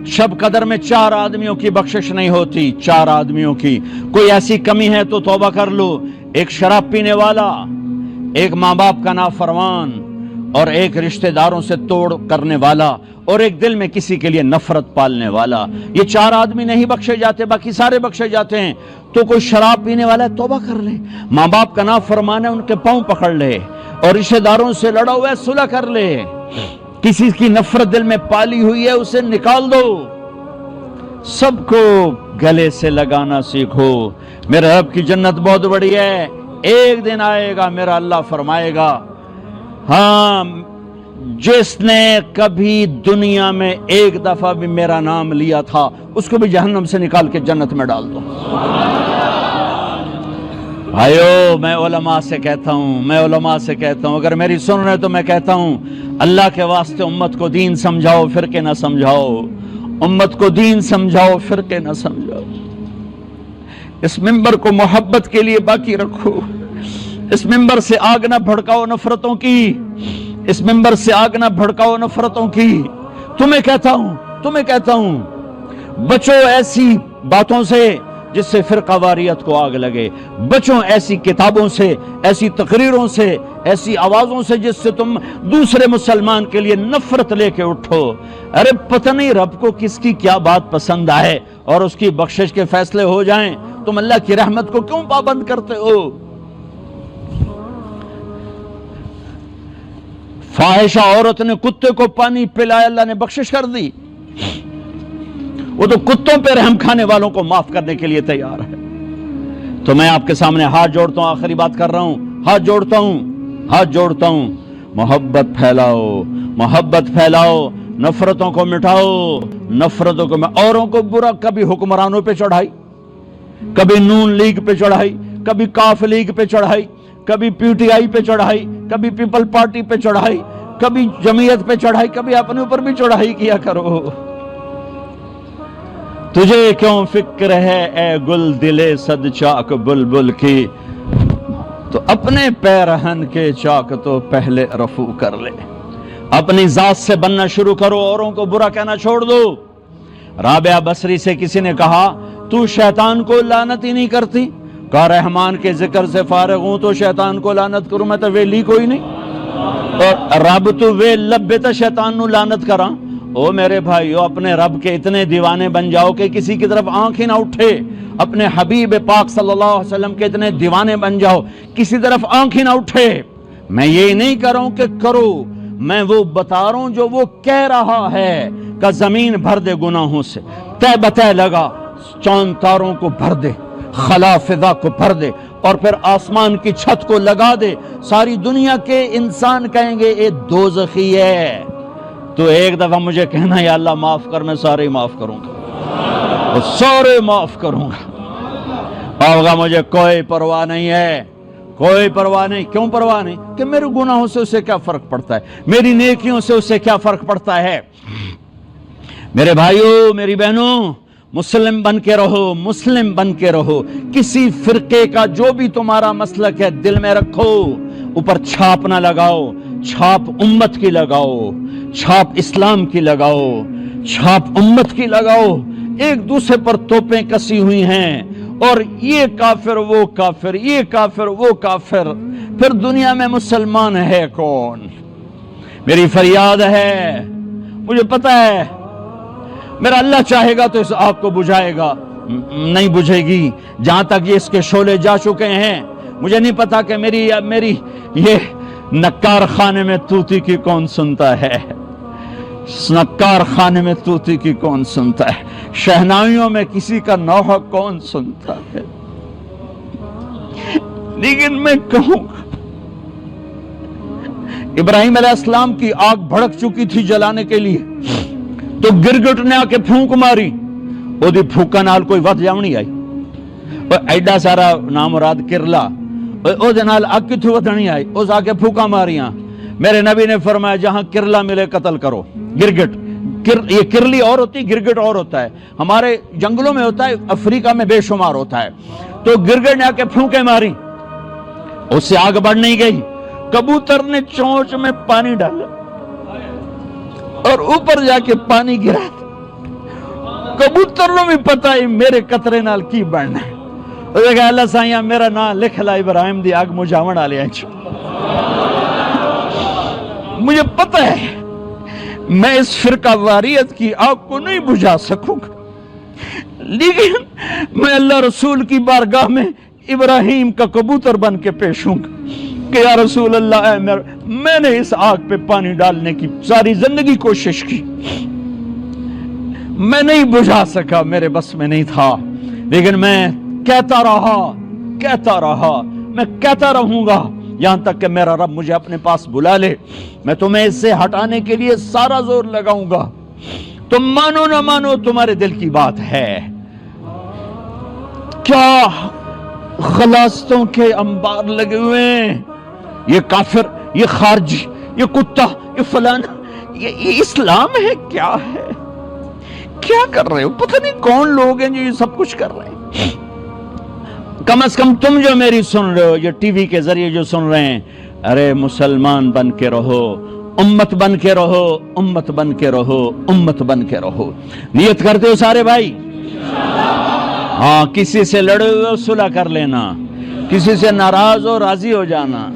शब कदर में 4 आदमियों की बख्शिश नहीं होती, 4 आदमियों की। कोई ऐसी कमी है तो तौबा कर लो। एक शराब पीने वाला, एक माँ बाप का नाफरमान, और एक रिश्तेदारों से तोड़ करने वाला, और एक दिल में किसी के लिए नफरत पालने वाला। ये 4 आदमी नहीं बख्शे जाते, बाकी सारे बख्शे जाते हैं। तो कोई शराब पीने वाला है, तौबा कर ले। माँ बाप का नाफरमान है, उनके पांव पकड़ ले। और रिश्तेदारों से लड़ा हुआ है, सुलह कर ले। किसी की नफरत दिल में पाली हुई है, उसे निकाल दो। सबको गले से लगाना सीखो। मेरे रब की जन्नत बहुत बड़ी है। एक दिन आएगा, मेरा अल्लाह फरमाएगा, हाँ, जिसने कभी दुनिया में एक दफा भी मेरा नाम लिया था, उसको भी जहन्नम से निकाल के जन्नत में डाल दो। भाइयों, मैं उलमा से कहता हूं, अगर मेरी सुन रहे तो मैं कहता हूं, अल्लाह के वास्ते उम्मत को दीन समझाओ, फिरके ना समझाओ। उम्मत को दीन समझाओ, फिरके ना समझाओ। इस मिंबर को मोहब्बत के लिए बाकी रखो। इस मिंबर से आग ना भड़काओ नफरतों की। इस मिंबर से आग ना भड़काओ नफरतों की। तुम्हें कहता हूं, बचो ऐसी बातों से जिससे फिरकावारियत को आग लगे। बचो ऐसी किताबों से, ऐसी तकरीरों से, ऐसी आवाजों से जिससे तुम दूसरे मुसलमान के लिए नफरत लेके उठो। अरे पता नहीं रब को किसकी क्या बात पसंद आए और उसकी बख्शिश के फैसले हो जाएं। तुम अल्लाह की रहमत को क्यों पाबंद करते हो? फाहिशा औरत ने कुत्ते को पानी पिलाया, अल्लाह ने बख्शिश कर दी। वो तो कुत्तों पे रहम खाने वालों को माफ करने के लिए तैयार है। तो मैं आपके सामने हाथ जोड़ता हूं, आखिरी बात कर रहा हूं, हाथ जोड़ता हूं। मोहब्बत फैलाओ, नफरतों को मिटाओ, नफरतों को। औरों को बुरा, कभी हुक्मरानों पे चढ़ाई, कभी नून लीग पे चढ़ाई, कभी काफ लीग पे चढ़ाई, कभी पीटीआई पे चढ़ाई, कभी पीपल पार्टी पे चढ़ाई, कभी जमीयत पे चढ़ाई, कभी अपने ऊपर भी चढ़ाई किया करो। तुझे क्यों फिक्र है ए गुल दिले सद चाक बुलबुल की, तो अपने पैरहन के चाक तो पहले रफू कर ले। अपनी जात से बनना शुरू करो, औरों को बुरा कहना छोड़ दो। राबिया बसरी से किसी ने कहा, तू शैतान को लानत ही नहीं करती? कहा, रहमान के जिक्र से फारिग हूं तो शैतान को लानत करूं? मैं तो वेली कोई नहीं, और रब तो वे लब्बे तो शैतान नु लानत करा। ओ मेरे भाइयों, अपने रब के इतने दीवाने बन जाओ कि किसी की तरफ आंख ही ना उठे। अपने हबीब पाक सल्लल्लाहु अलैहि वसल्लम के इतने दीवाने बन जाओ, किसी तरफ आंख ही ना उठे। मैं ये नहीं कर रहा हूं कि करो, मैं वो बता रहा हूं जो वो कह रहा है। का जमीन भर दे गुनाहों से, तय बतय लगा, चांद तारों को भर दे, खला फिजा को भर दे, और फिर आसमान की छत को लगा दे। सारी दुनिया के इंसान कहेंगे ये दोज़खी है। तो एक दफा मुझे कहना, या अल्लाह माफ कर, मैं सारे माफ करूंगा, सारे माफ करूंगा। होगा मुझे कोई परवाह नहीं है, कोई परवाह नहीं। क्यों परवाह नहीं? कि मेरे गुनाहों से उसे क्या फर्क पड़ता है, मेरी नेकियों से उसे क्या फर्क पड़ता है। मेरे भाइयों, मेरी बहनों, मुस्लिम बन के रहो। किसी फिरके का जो भी तुम्हारा मसलक है दिल में रखो, ऊपर छाप ना लगाओ। छाप उम्मत की लगाओ, छाप इस्लाम की लगाओ, छाप उम्मत की लगाओ। एक दूसरे पर तोपें कसी हुई हैं, और ये काफिर वो काफिर, ये काफिर वो काफिर, फिर दुनिया में मुसलमान है कौन? मेरी फरियाद है, मुझे पता है मेरा अल्लाह चाहेगा तो इस आग को बुझाएगा, नहीं बुझेगी। जहां तक ये इसके शोले जा चुके हैं, मुझे नहीं पता कि मेरी ये नक्कार खाने में तूती की कौन सुनता है, नक्कार खाने में तूती की कौन सुनता है, शहनाइयों में किसी का नौहा कौन सुनता है। लेकिन मैं कहूंगा, इब्राहिम अलैहिस्सलाम की आग भड़क चुकी थी जलाने के लिए, तो गिरगिट ने आके फूंक मारी, ओदी फूका नाल कोई वध जावनी आई। और एडा सारा नामुराद किरला, ओदे नाल अग किथों वधनी आई, उस आके फूका मारियां। मेरे नबी ने फरमाया, जहां किरला मिले कत्ल करो। गिरगिट, ये किरली और होती, गिरगिट और होता है। हमारे जंगलों में होता है, अफ्रीका में बेशुमार होता है। तो गिरगिट ने आके फूंके मारी, उससे आग बढ़ नहीं गई। कबूतर ने चोंच में पानी डाला और ऊपर जाके पानी गिरा, کبوتر نو بھی پتا ہے میرے قطرے نال کی بننا ہے. وہ کہا اللہ سائیاں میرا نام لکھ لا ابراہیم دی آگ مجھاون والے ہیں. مجھے پتا ہے میں اس فرقہ واریت کی آگ کو نہیں بجھا سکوں گا، لیکن میں اللہ رسول کی بارگاہ میں ابراہیم کا کبوتر بن کے پیش ہوں گا کہ یا رسول اللہ میں نے اس آگ پہ پانی ڈالنے کی ساری زندگی کوشش کی، میں نہیں بجھا سکا، میرے بس میں نہیں تھا، لیکن میں کہتا رہا، میں کہتا رہوں گا یہاں تک کہ میرا رب مجھے اپنے پاس بلا لے. میں تمہیں اس سے ہٹانے کے لیے سارا زور لگاؤں گا، تم مانو نہ مانو تمہارے دل کی بات ہے. کیا غلاستوں کے انبار لگے ہوئے ہیں، یہ کافر، یہ خارجی، یہ کتا، یہ فلانا، یہ اسلام ہے کیا ہے؟ کیا کر رہے ہو؟ پتہ نہیں کون لوگ ہیں جو یہ سب کچھ کر رہے ہیں. کم از کم تم جو میری سن رہے ہو، یہ ٹی وی کے ذریعے جو سن رہے ہیں، ارے مسلمان بن کے رہو، امت بن کے رہو، امت بن کے رہو، امت بن کے رہو. نیت کرتے ہو سارے بھائی؟ ہاں، کسی سے لڑے ہوئے ہو صلح کر لینا، کسی سے ناراض ہو راضی ہو جانا.